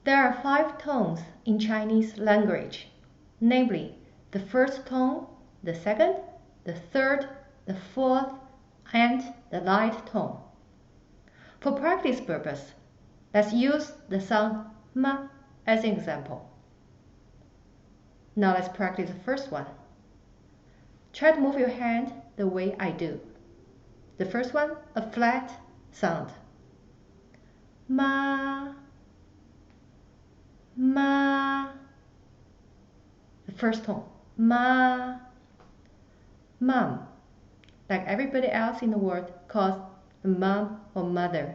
There are 5 tones in Chinese language, namely the first tone, the second, the third, the fourth, and the light tone. For practice purpose, let's use the sound ma as an example. Now let's practice the first one. Try to move your hand the way I do. The first one, a flat sound. Ma, ma. The first tone, ma. Mom, like everybody else in the world, calls the mom or mother.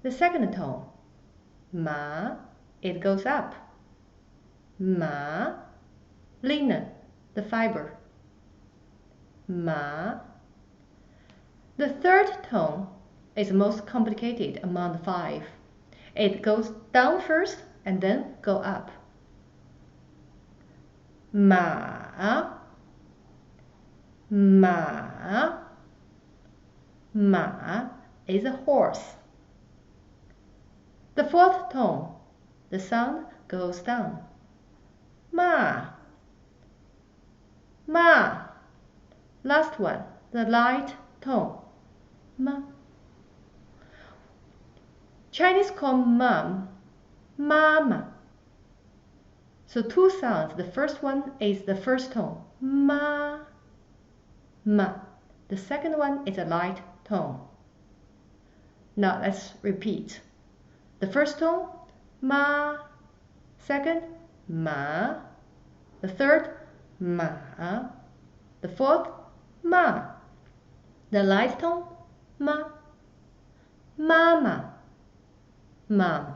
The second tone, ma, it goes up. Ma, linen, the fiber. Ma. The third tone is the most complicated among the 5. It goes down first and then go up. Ma, ma. Ma is a horse. The fourth tone, the sound goes down. Ma, ma. Last one, the light tone, ma. Chinese call mom, mama. So 2 sounds. The first one is the first tone, ma, ma. The second one is a light tone. Now let's repeat. The first tone, ma. Second, ma. The third, ma. The fourth, ma. The light tone, ma. Mama, mom.